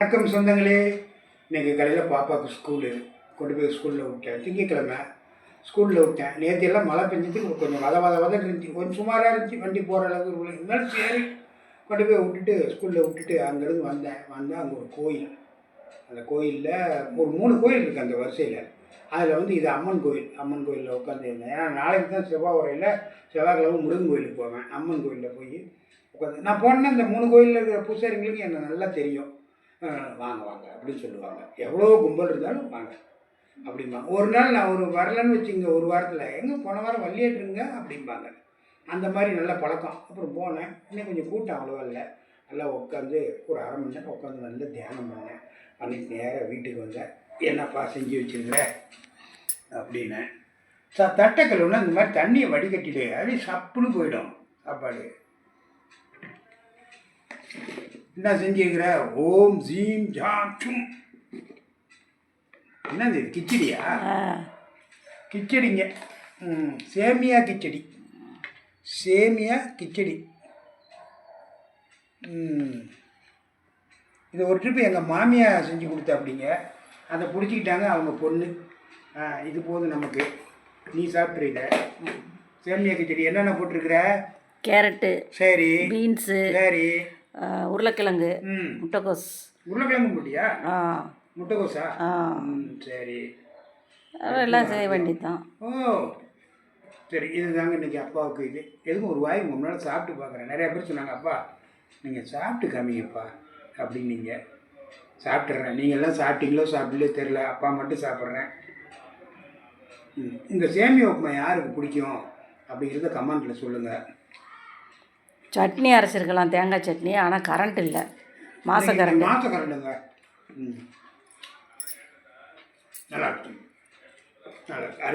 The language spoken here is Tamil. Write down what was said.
வணக்கம் சொந்தங்களே. இன்றைக்கி காலையில் பாப்பாவுக்கு ஸ்கூலு கொண்டு போய் ஸ்கூலில் விட்டேன். திங்கக்கிழமை ஸ்கூலில் விட்டேன். நேற்றுலாம் மழை பெஞ்சதுக்கு கொஞ்சம் வத இருந்துச்சு, கொஞ்சம் சுமாராக இருந்துச்சு, வண்டி போகிற அளவுக்கு இருந்தாலும் சரி கொண்டு போய் விட்டுட்டு ஸ்கூலில் விட்டுட்டு அங்கேருந்து வந்தேன். அங்கே ஒரு கோயில், அந்த கோயிலில் ஒரு 3 கோயில் இருக்குது அந்த வரிசையில். அதில் இது அம்மன் கோயிலில் உட்காந்துருந்தேன். ஏன்னா நாளைக்கு தான் செவ்வாய்க்கிழமை முருகன் கோயிலுக்கு போவேன். அம்மன் கோயிலில் போய் உட்காந்து நான் போனேன்னா இந்த 3 கோயிலில் இருக்கிற பூசாரிங்களுக்கு என்னை நல்லா தெரியும். வாங்க வாங்க அப்படின்னு சொல்லுவாங்க. எவ்வளோ கும்பல் இருந்தாலும் வாங்க அப்படிம்பாங்க. ஒரு நாள் நான் வரலன்னு வச்சுங்க, ஒரு வாரத்தில் எங்கே போன வாரம் வள்ளியேற்றுங்க அப்படிம்பாங்க. அந்த மாதிரி நல்ல பழக்கம். அப்புறம் போனேன். இன்னும் கொஞ்சம் கூட்டம் அவ்வளோவா இல்லை. நல்லா உட்காந்து ஒரு 1/2 மணி நேரம் உட்காந்து நல்லா தியானம் பண்ணேன். அன்றைக்கி நேராக வீட்டுக்கு வந்தேன். என்னப்பா செஞ்சு வச்சுருங்க அப்படின்னு. தட்டை கழுவுனா இந்த மாதிரி தண்ணியை வடிகட்டிடு, அப்படியே சப்புன்னு போயிடும் சாப்பாடு. என்ன செஞ்சுக்கிற? ஓம் ஜீம் ஜாம் சும். என்னது கிச்சடியா? கிச்சடிங்க. சேமியா கிச்சடி. இது ஒரு ட்ரிப்பு எங்கள் மாமியா செஞ்சு கொடுத்தா அப்படிங்க. அதை பிடிச்சிக்கிட்டாங்க அவங்க பொண்ணு. இது போதும் நமக்கு, நீ சாப்பிட்றீங்க. சேமியா கிச்சடி என்னென்ன போட்டிருக்கிற? கேரட்டு, சரி, பீன்ஸு, சரி, உருளைக்கிழங்கு, முட்டைக்கோஸ். உருளைக்கிழங்கு போட்டியா? முட்டைக்கோஸா? சரி, அதெல்லாம் செய்ய வேண்டியதுதான். ஓ சரி. இதுதாங்க இன்றைக்கி அப்பாவுக்கு. இது எதுவும் ஒரு வாய் முன்னால் சாப்பிட்டு பார்க்குறேன். நிறையா பேர் சொன்னாங்க, அப்பா நீங்கள் சாப்பிட்டு காமிங்கப்பா அப்படின்னு. நீங்கள் சாப்பிட்றேன். நீங்கள் எல்லாம் சாப்பிட்டீங்களோ சாப்பிடலையோ தெரில, அப்பா மட்டும் சாப்பிட்றேன். இந்த சேமியா உப்புமா யாருக்கு பிடிக்கும் அப்படிங்கிறத கமெண்ட்டில் சொல்லுங்கள். சட்னி அரைச்சிருக்கலாம், தேங்காய் சட்னி. ஆனால் கரண்ட் இல்லை, மாச கரண்டுங்க. நல்லா இருக்கு, நல்லா அருமை.